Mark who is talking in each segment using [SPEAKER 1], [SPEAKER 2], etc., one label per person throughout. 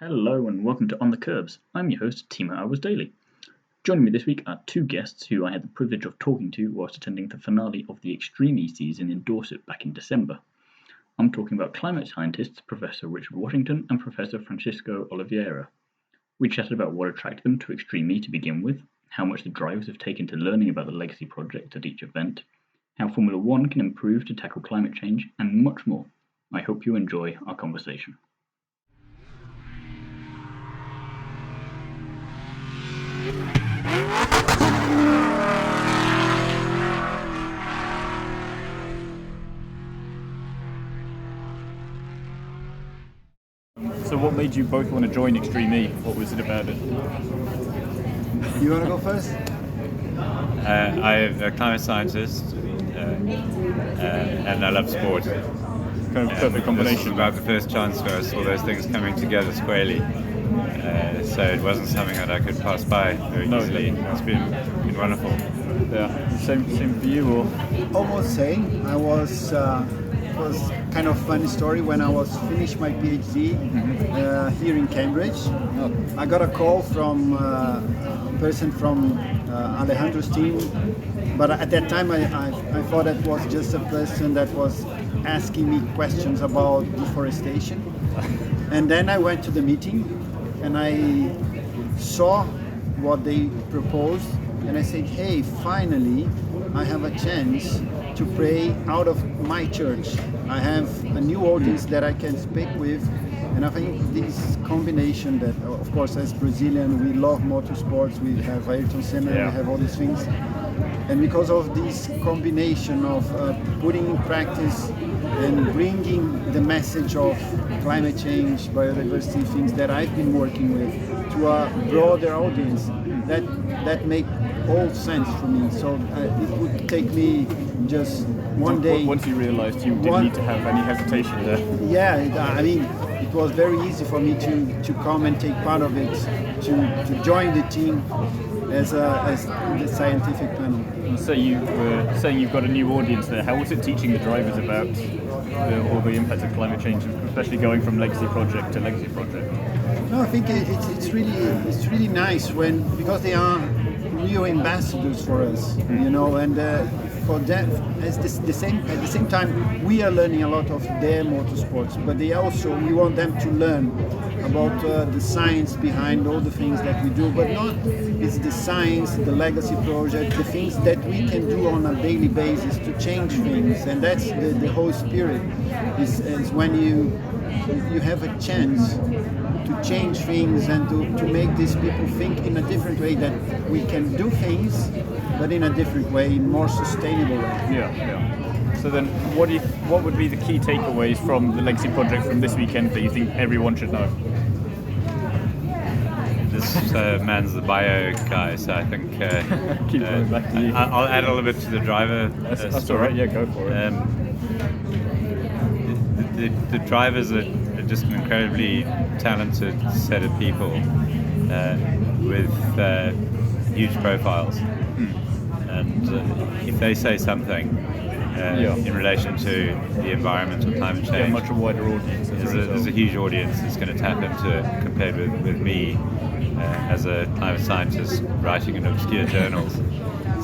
[SPEAKER 1] Hello and welcome to On the Kerbs. I'm your host, Timo Hours Daily. Joining me this week are two guests who I had the privilege of talking to whilst attending the finale of the Extreme E season in Dorset back in December. I'm talking about climate scientists Professor Richard Washington and Professor Francisco Oliveira. We chatted about what attracted them to Extreme E to begin with, how much the drivers have taken to learning about the legacy project at each event, how Formula One can improve to tackle climate change, and much more. I hope you enjoy our conversation. So what made you both want to join Extreme E? What was it about it?
[SPEAKER 2] You want to go first?
[SPEAKER 3] I'm a climate scientist and I love sport.
[SPEAKER 1] Kind of perfect combination.
[SPEAKER 3] This is about the first chance where I saw those things coming together squarely. So it wasn't something that I could pass by very easily. It's been wonderful.
[SPEAKER 1] Yeah, same for you, or?
[SPEAKER 2] Almost same. It was kind of funny story when I was finished my PhD here in Cambridge. I got a call from a person from Alejandro's team, but at that time I thought that was just a person that was asking me questions about deforestation. And then I went to the meeting and I saw what they proposed, and I said, hey, finally I have a chance to pray out of my church. I have a new audience that I can speak with, and I think this combination that, of course, as Brazilian, we love motorsports, we have Ayrton Senna, we have all these things, and because of this combination of putting in practice and bringing the message of climate change, biodiversity, things that I've been working with to a broader audience, that make all sense for me. So it would take me just one day.
[SPEAKER 1] Once you realised you didn't need to have any hesitation there.
[SPEAKER 2] Yeah, I mean, it was very easy for me to come and take part of it, to join the team as the scientific panel.
[SPEAKER 1] So you were saying you've got a new audience there. How was it teaching the drivers about all the impacts of climate change, especially going from legacy project to legacy project?
[SPEAKER 2] No, I think it's really nice because they are real ambassadors for us, you know, and for them at the same time we are learning a lot of their motorsports, but we want them to learn about the science behind all the things that we do, but not it's the science, the legacy project, the things that we can do on a daily basis to change things, and that's the whole spirit is when you have a chance to change things and to make these people think in a different way, that we can do things but in a different way, in more sustainable way.
[SPEAKER 1] Yeah. So then what would be the key takeaways from the legacy project from this weekend that you think everyone should know?
[SPEAKER 3] This man's the bio guy, so I think
[SPEAKER 1] Keep going back to you.
[SPEAKER 3] I'll add a little bit to the driver
[SPEAKER 1] That's
[SPEAKER 3] story.
[SPEAKER 1] all right, yeah, go for it.
[SPEAKER 3] The drivers are just an incredibly talented set of people with huge profiles, and if they say something in relation to the environment or climate change,
[SPEAKER 1] much wider audience.
[SPEAKER 3] There's a huge audience that's going to tap into it compared with me as a climate scientist writing in obscure journals.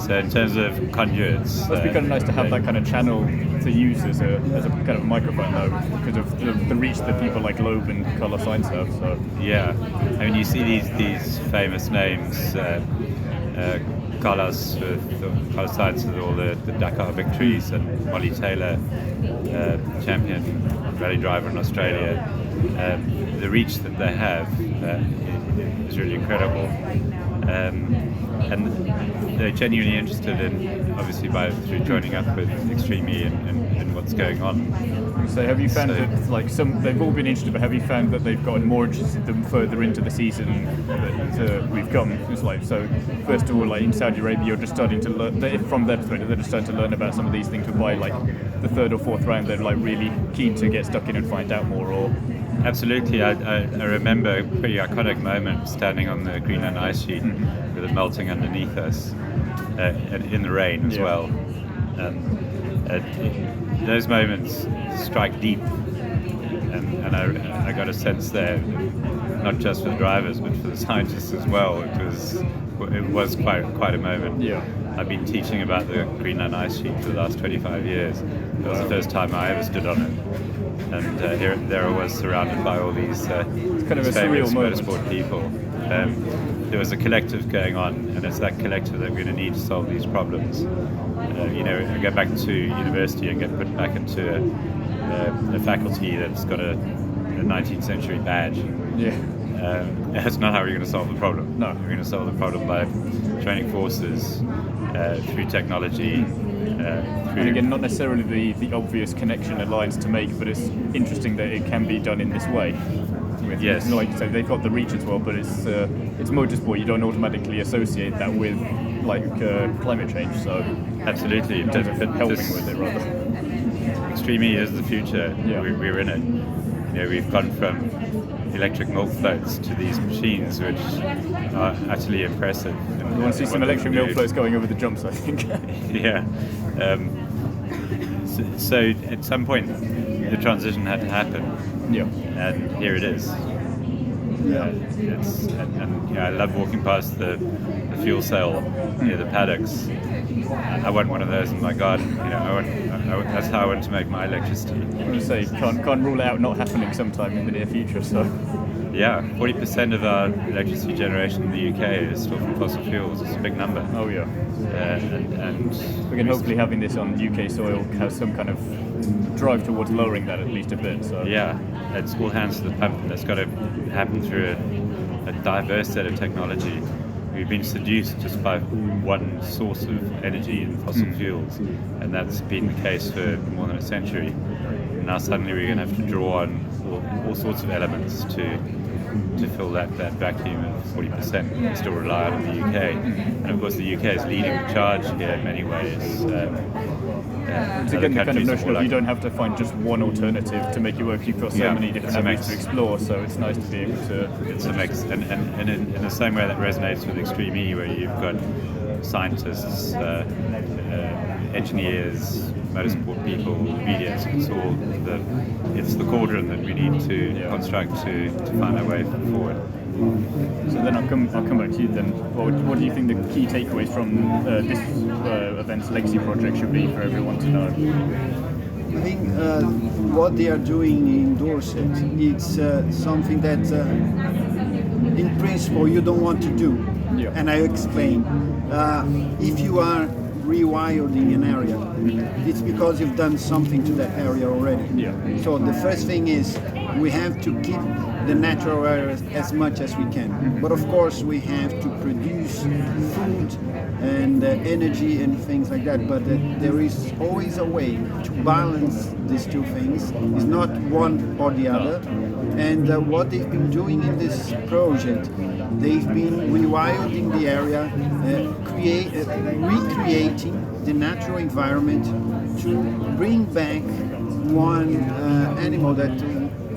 [SPEAKER 3] So in terms of conduits,
[SPEAKER 1] It must be kind of nice to have that kind of channel to use as a kind of microphone, though, because of the reach that people like Loeb and Carlos Sainz have. So
[SPEAKER 3] yeah, I mean, you see these famous names, Carlos Sainz with all the Dakar victories, and Ollie Taylor, champion rally driver in Australia. The reach that they have is really incredible. And they're genuinely interested in, obviously, through joining up with Extreme E and what's going on.
[SPEAKER 1] So have you found that they've all been interested, but have you found that they've gotten more interested the further into the season that we've come? It's so first of all, in Saudi Arabia, you're just starting to learn from their perspective. They're just starting to learn about some of these things. But by the third or fourth round, they're really keen to get stuck in and find out more. Or
[SPEAKER 3] absolutely, I remember a pretty iconic moment standing on the Greenland ice sheet with it melting underneath us, and in the rain as well. Those moments strike deep, and and I got a sense there, not just for the drivers but for the scientists as well. It was quite a moment.
[SPEAKER 1] Yeah.
[SPEAKER 3] I've been teaching about the Greenland ice sheet for the last 25 years. It was the first time I ever stood on it, and there I was surrounded by all these
[SPEAKER 1] It's kind of a
[SPEAKER 3] famous
[SPEAKER 1] surreal moment.
[SPEAKER 3] motorsport people. There was a collective going on, and it's that collective that we're going to need to solve these problems. I go back to university and get put back into a faculty that's got a 19th century badge.
[SPEAKER 1] Yeah.
[SPEAKER 3] That's not how we're going to solve the problem.
[SPEAKER 1] No.
[SPEAKER 3] We're going to solve the problem by joining forces through technology.
[SPEAKER 1] And again, not necessarily the obvious connection and lines to make, but it's interesting that it can be done in this way.
[SPEAKER 3] Yes.
[SPEAKER 1] Like you say, they've got the reach as well, but it's motorsport. You don't automatically associate that with climate change. So
[SPEAKER 3] absolutely,
[SPEAKER 1] in terms of helping with it, rather.
[SPEAKER 3] Extreme E is the future.
[SPEAKER 1] Yeah.
[SPEAKER 3] We're in it. We've gone from electric milk floats to these machines, which are actually impressive.
[SPEAKER 1] You want to see some electric milk floats going over the jumps, I think.
[SPEAKER 3] Yeah. So at some point, the transition had to happen.
[SPEAKER 1] Yeah.
[SPEAKER 3] And here it is.
[SPEAKER 2] Yeah.
[SPEAKER 3] I love walking past the fuel cell near the paddocks. I want one of those in my garden. That's how I want to make my electricity.
[SPEAKER 1] I was going to say, can't rule it out not happening sometime in the near future. So
[SPEAKER 3] yeah, 40% of our electricity generation in the UK is still from fossil fuels. It's a big number.
[SPEAKER 1] Oh yeah.
[SPEAKER 3] And
[SPEAKER 1] we can hopefully having this on UK soil has some kind of drive towards lowering that at least a bit. So
[SPEAKER 3] yeah, it's all hands to the pump, and it's got to happen through a diverse set of technology. We've been seduced just by one source of energy in fossil fuels, and that's been the case for more than a century. And now suddenly we're going to have to draw on all sorts of elements to fill that vacuum of 40% and still rely on the UK. And of course the UK is leading the charge here in many ways.
[SPEAKER 1] It's again the kind of notion of you don't have to find just one alternative to make it work. You've got so many different avenues to explore, so it's nice to be able to...
[SPEAKER 3] It's a mix, and in the same way that resonates with Extreme E, where you've got scientists, engineers, motorsport people, media, it's the cauldron that we need to construct to find our way forward.
[SPEAKER 1] So then I'll come back to you then. What do you think the key takeaways from this event's legacy project should be for everyone to know?
[SPEAKER 2] I think what they are doing in Dorset, it's something that in principle you don't want to do.
[SPEAKER 1] Yeah.
[SPEAKER 2] And I explain. If you are rewilding an area, it's because you've done something to that area already.
[SPEAKER 1] Yeah.
[SPEAKER 2] So the first thing is we have to keep the natural areas as much as we can. But of course we have to produce food and energy and things like that. But there is always a way to balance these two things. It's not one or the other. And what they've been doing in this project, they've been rewilding the area, recreating the natural environment to bring back one animal that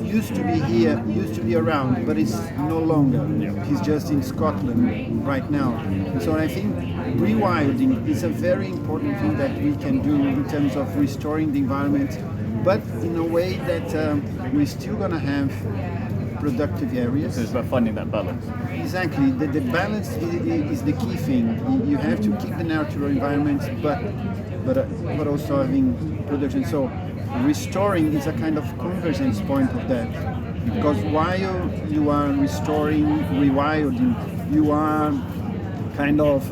[SPEAKER 2] used to be here, used to be around, but it's no longer. He's just in Scotland right now. So I think rewilding is a very important thing that we can do in terms of restoring the environment, but in a way that we're still going to have productive areas.
[SPEAKER 1] So it's about finding that balance.
[SPEAKER 2] Exactly. The balance is the key thing. You have to keep the natural environment, but also having production. So restoring is a kind of convergence point of that. Because while you are restoring, rewilding, you are kind of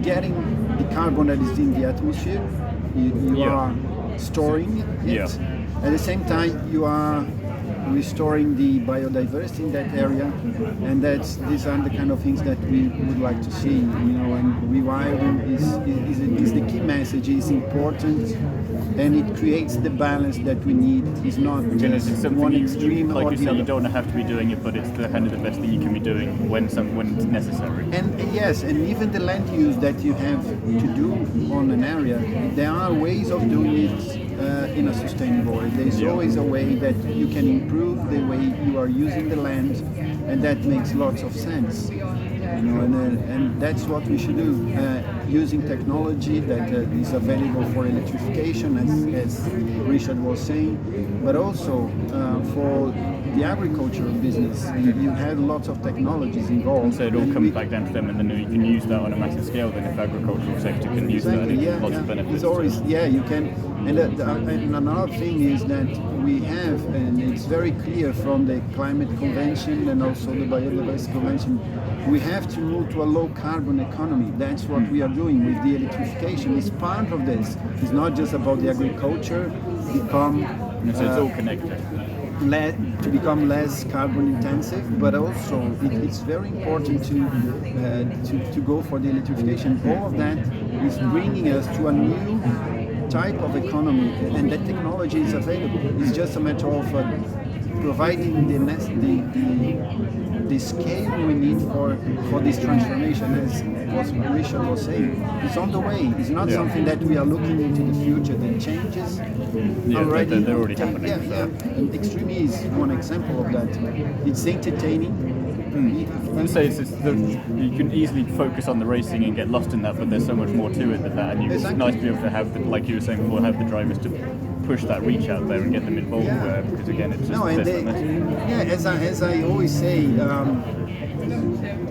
[SPEAKER 2] getting the carbon that is in the atmosphere. You are storing it.
[SPEAKER 1] Yeah.
[SPEAKER 2] At the same time, you are restoring the biodiversity in that area, and these are the kind of things that we would like to see. And rewilding is the key message. It's important, and it creates the balance that we need. It's not just one extreme
[SPEAKER 1] like
[SPEAKER 2] or
[SPEAKER 1] you
[SPEAKER 2] the
[SPEAKER 1] say,
[SPEAKER 2] other.
[SPEAKER 1] you don't have to be doing it, but it's the kind of the best that you can be doing when it's necessary.
[SPEAKER 2] And yes, and even the land use that you have to do on an area, there are ways of doing it in a sustainable way. There's always a way that you can improve the way you are using the land, and that makes lots of sense. and that's what we should do, using technology that is available for electrification, as Richard was saying, but also for the agricultural business. You have lots of technologies involved.
[SPEAKER 1] So it all comes back down to them, and then you can use that on a massive scale. Then if agricultural sector can use that, it lots of benefits.
[SPEAKER 2] It's always, you can. And another thing is that we have, and it's very clear from the climate convention and also the biodiversity convention, we have to move to a low carbon economy. That's what we are doing with the electrification. It's part of this. It's not just about the agriculture
[SPEAKER 1] so it's all connected.
[SPEAKER 2] To become less carbon intensive, but also it's very important to go for the electrification. All of that is bringing us to a new type of economy, and that technology is available. It's just a matter of providing the scale we need for this transformation, as Richard was saying. It's on the way. It's not something that we are looking into the future. The changes already.
[SPEAKER 1] They're already happening.
[SPEAKER 2] And Extreme is one example of that. It's entertaining.
[SPEAKER 1] And so you can easily focus on the racing and get lost in that, but there's so much more to it than that. And it's nice to be able to have, like you were saying before, have the drivers to push that reach out there and get them involved. Because again, it's just
[SPEAKER 2] as I always say,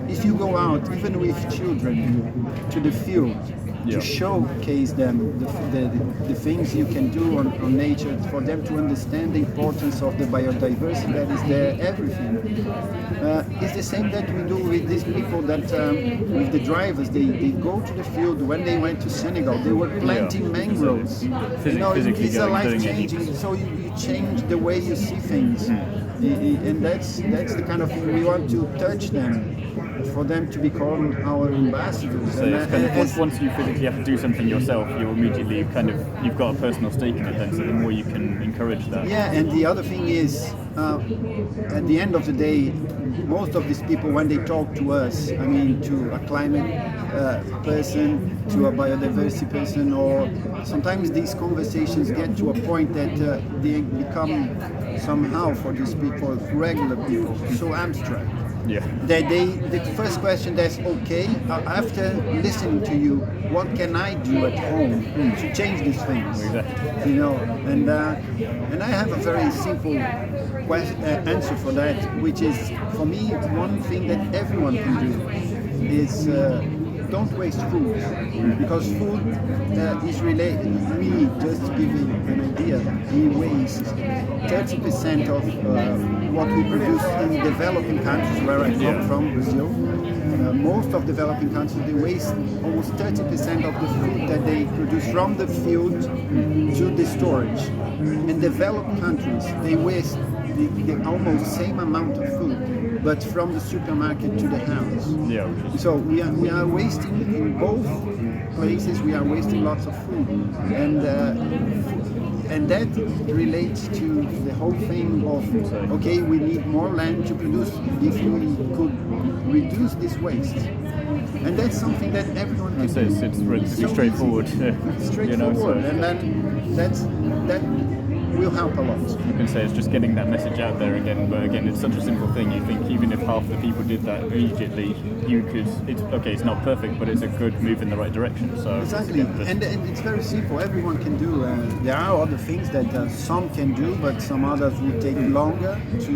[SPEAKER 2] if you go out, even with children, to the field, to showcase them the things you can do on nature, for them to understand the importance of the biodiversity that is there, everything. It's the same that we do with these people that, with the drivers, they go to the field. When they went to Senegal, they were planting mangroves. It's a life-changing, so you change the way you see things. And that's the kind of thing we want to touch them, for them to become our ambassadors.
[SPEAKER 1] So once you physically have to do something yourself, you immediately you've got a personal stake in it then, so the more you can encourage that.
[SPEAKER 2] Yeah, and the other thing is, at the end of the day, most of these people, when they talk to us, to a climate person, to a biodiversity person, or sometimes these conversations get to a point that they become somehow, for these people, regular people, so abstract.
[SPEAKER 1] Yeah.
[SPEAKER 2] That the first question that's okay, after listening to you, what can I do at home to change these things?
[SPEAKER 1] Exactly.
[SPEAKER 2] And I have a very simple answer for that, which is, for me, one thing that everyone can do is don't waste food, because food is related. We, just to give you an idea, we waste 30% of what we produce in developing countries, where I come from, Brazil. Most of developing countries, they waste almost 30% of the food that they produce from the field to the storage. In developed countries, they waste the almost same amount of food, but from the supermarket to the house.
[SPEAKER 1] Yeah.
[SPEAKER 2] So we are wasting in both places. We are wasting lots of food, and that relates to the whole thing of, okay, we need more land to produce. If we could reduce this waste, and that's something that everyone can do.
[SPEAKER 1] It's relatively straightforward.
[SPEAKER 2] Straightforward, and then that will help a lot.
[SPEAKER 1] You can say it's just getting that message out there again, but again, it's such a simple thing. You think even if half the people did that immediately, it's not perfect, but it's a good move in the right direction. So
[SPEAKER 2] exactly, and it's very simple. Everyone can do. There are other things that some can do, but some others will take longer to.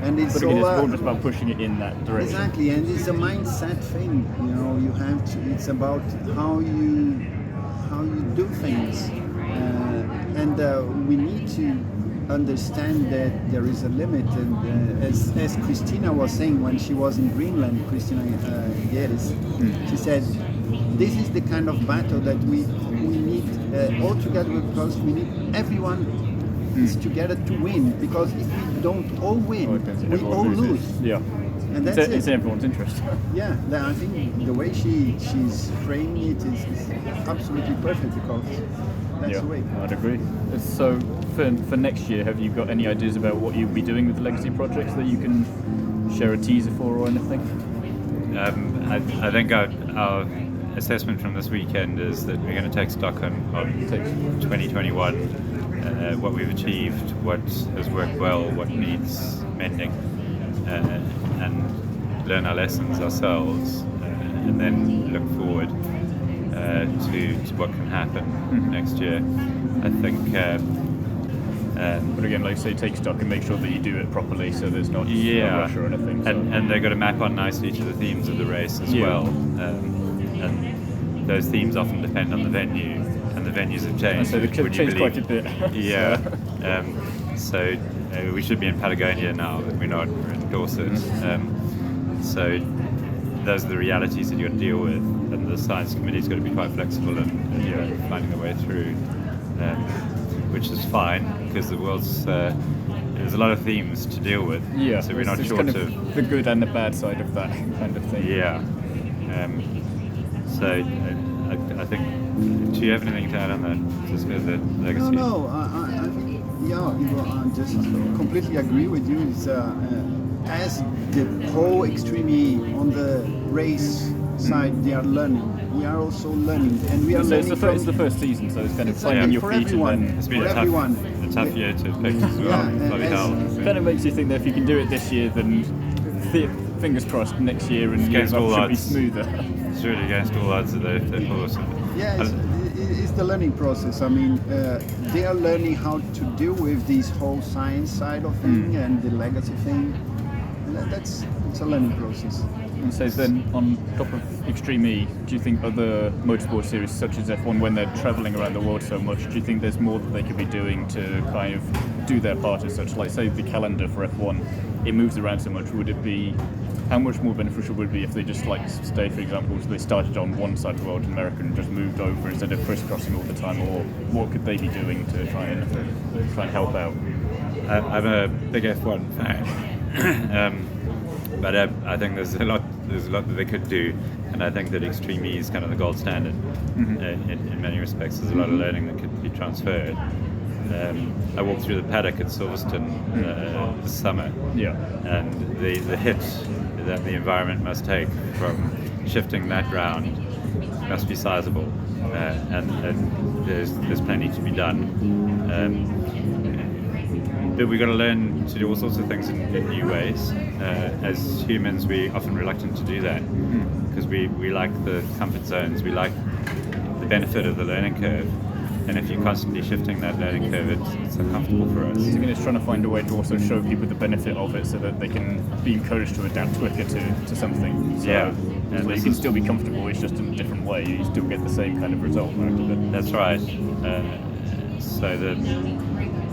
[SPEAKER 2] And it's
[SPEAKER 1] but again, it's all just about pushing it in that direction.
[SPEAKER 2] Exactly, and it's a mindset thing. You have to. It's about how you do things. And we need to understand that there is a limit, and as Christina was saying when she was in Greenland, Christina Guedes, she said, this is the kind of battle that we need all together, because we need everyone is together to win, because if we don't all win, we all lose.
[SPEAKER 1] Yeah.
[SPEAKER 2] And that's
[SPEAKER 1] it's in everyone's interest.
[SPEAKER 2] Yeah, I think the way she's framing it is absolutely perfect, because that's the way.
[SPEAKER 1] I'd agree. So for next year, have you got any ideas about what you'll be doing with the legacy projects that you can share a teaser for or anything?
[SPEAKER 3] I think our assessment from this weekend is that we're going to take stock on 2021, what we've achieved, what has worked well, what needs mending, and learn our lessons ourselves, and then look forward to what can happen next year. I think.
[SPEAKER 1] But again, like you say, take stock and make sure that you do it properly, so there's not no rush or anything. So.
[SPEAKER 3] And they've got to map on nicely to the themes of the race as well. And those themes often depend on the venue, and the venues have changed.
[SPEAKER 1] So they've changed quite a bit.
[SPEAKER 3] Yeah. So we should be in Patagonia now, but we're not. We're in Dorset. So those are the realities that you've got to deal with, and the science committee's got to be quite flexible and finding a way through, which is fine because the world's there's a lot of themes to deal with.
[SPEAKER 1] Yeah,
[SPEAKER 3] so we're not short
[SPEAKER 1] kind of the good and the bad side of that kind of thing.
[SPEAKER 3] Yeah. So I think. Do you have anything to add on that? Just with the legacy.
[SPEAKER 2] No. I think I just completely agree with you. It's, as the whole Extreme E on the race side, they are learning. We are also learning, and we are learning.
[SPEAKER 1] It's the first season, so it's kind of finding your feet.
[SPEAKER 3] It's been a tough year to pick as well. Bloody hell.
[SPEAKER 1] It kind of makes you think that if you can do it this year, then fingers crossed next year and years up should be smoother.
[SPEAKER 3] It's really against all odds that they pull us.
[SPEAKER 2] Yeah, it's the learning process. I mean, they are learning how to deal with this whole science side of thing and the legacy thing. And it's a learning process.
[SPEAKER 1] And so then, on top of Extreme E, do you think other motorsport series such as F1, when they're travelling around the world so much, do you think there's more that they could be doing to kind of do their part as such? Like, say, the calendar for F1, it moves around so much. Would it be, how much more beneficial would it be if they just, like, say, for example, they started on one side of the world in America and just moved over instead of crisscrossing all the time? Or what could they be doing to try and help out?
[SPEAKER 3] I'm a big F1 fan. But I think there's a lot that they could do, and I think that Extreme E is kind of the gold standard in many respects. There's a lot of learning that could be transferred. I walked through the paddock at Silverstone this summer, and the hit that the environment must take from shifting that round must be sizable, and there's plenty to be done. But we've got to learn to do all sorts of things in new ways. As humans, we're often reluctant to do that because we like the comfort zones, we like the benefit of the learning curve. And if you're constantly shifting that learning curve, it's uncomfortable for us.
[SPEAKER 1] So again, it's trying to find a way to also show people the benefit of it so that they can be encouraged to adapt quicker to something. So, so you can still be comfortable, it's just in a different way. You still get the same kind of result out of it.
[SPEAKER 3] That's right. So that,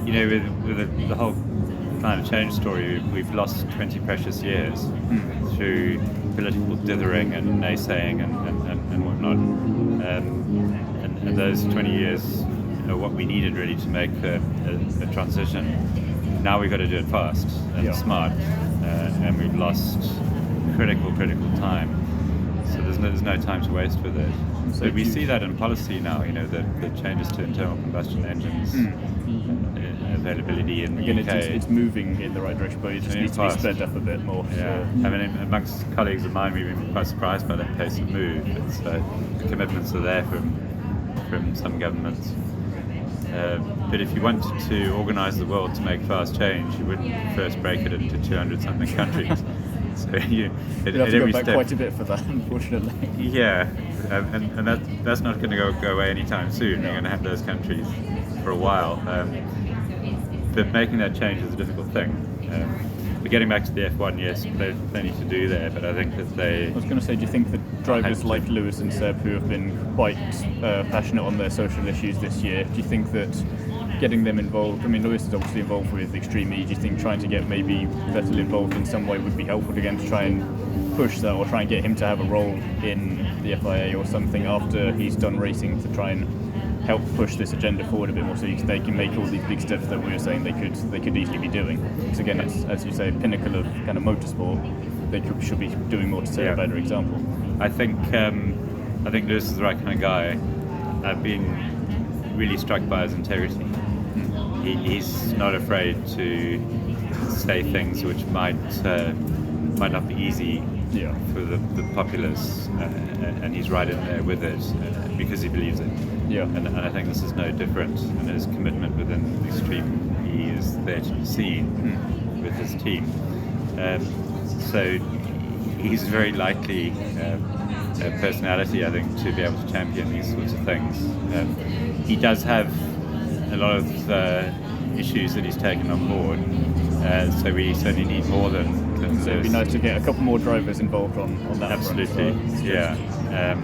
[SPEAKER 3] you know, with the whole climate change story, we've lost 20 precious years through political dithering and naysaying and whatnot. And those 20 years are what we needed really to make a transition. Now we've got to do it fast and smart, and we've lost critical time. So there's no time to waste with it. So we see that in policy now, you know, the changes to internal combustion engines, availability in the UK.
[SPEAKER 1] It's moving in the right direction, but it just needs to be sped up a bit more.
[SPEAKER 3] Yeah, I mean, amongst colleagues of mine, we've been quite surprised by that pace of move. The commitments are there from some governments. But if you wanted to organise the world to make fast change, you wouldn't first break it into 200-something countries. So you'd
[SPEAKER 1] have to go back quite a bit for that, unfortunately.
[SPEAKER 3] Yeah, and that's not going to go away anytime soon. You're going to have those countries for a while. But making that change is a difficult thing. But getting back to the F1, yes, there's plenty to do there, but I think that I
[SPEAKER 1] was going to say, do you think that drivers like Lewis and Seb, who have been quite passionate on their social issues this year, do you think that getting them involved, I mean, Lewis is obviously involved with Extreme E, do you think trying to get maybe Vettel involved in some way would be helpful again to try and push that, or try and get him to have a role in the FIA or something after he's done racing to try and help push this agenda forward a bit more, so they can make all these big steps that we were saying they could easily be doing? Because again, it's, as you say, pinnacle of kind of motorsport. They should be doing more to set a better example.
[SPEAKER 3] I think Lewis is the right kind of guy. I've been really struck by his integrity. He's not afraid to say things which might not be easy for the populace, and he's right in there with it because he believes it. Yeah. And I think this is no different, and his commitment within Extreme E is there to be seen with his team. So he's very likely personality, I think, to be able to champion these sorts of things. He does have a lot of issues that he's taken on board, so we certainly need more than
[SPEAKER 4] so it'd be nice to get a couple more drivers involved on that.
[SPEAKER 3] Absolutely,
[SPEAKER 4] front.
[SPEAKER 3] yeah.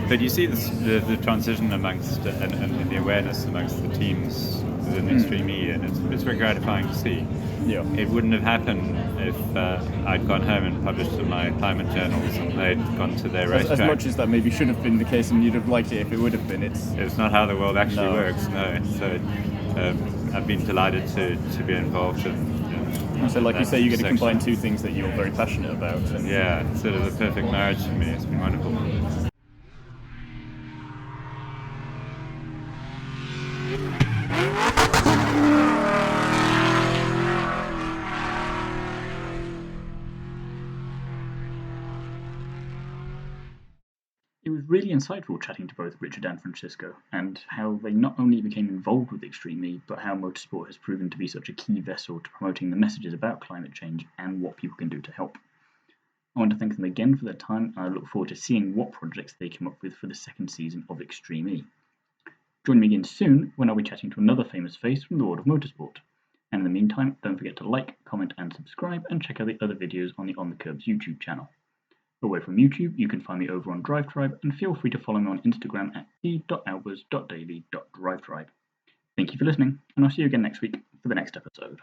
[SPEAKER 3] But you see the transition amongst and the awareness amongst the teams within Extreme E, and it's very gratifying to see.
[SPEAKER 4] Yeah.
[SPEAKER 3] It wouldn't have happened if I'd gone home and published in my climate journals and they'd gone to their racetrack.
[SPEAKER 4] As much as that maybe should have been the case, and you'd have liked it if it would have been.
[SPEAKER 3] It's not how the world actually works. No. So I've been delighted to be involved in
[SPEAKER 4] so, like you say, you get to combine two things that you're very passionate about. And
[SPEAKER 3] yeah, it's sort of the perfect marriage for me. It's been wonderful.
[SPEAKER 1] It was really insightful chatting to both Richard and Francisco, and how they not only became involved with Extreme E, but how motorsport has proven to be such a key vessel to promoting the messages about climate change and what people can do to help. I want to thank them again for their time, and I look forward to seeing what projects they come up with for the second season of Extreme E. Join me again soon when I'll be chatting to another famous face from the world of motorsport. And in the meantime, don't forget to like, comment and subscribe, and check out the other videos on the On the Kerbs YouTube channel. Away from YouTube, you can find me over on DriveTribe, and feel free to follow me on Instagram at e.albers.daily.drivetribe. Thank you for listening, and I'll see you again next week for the next episode.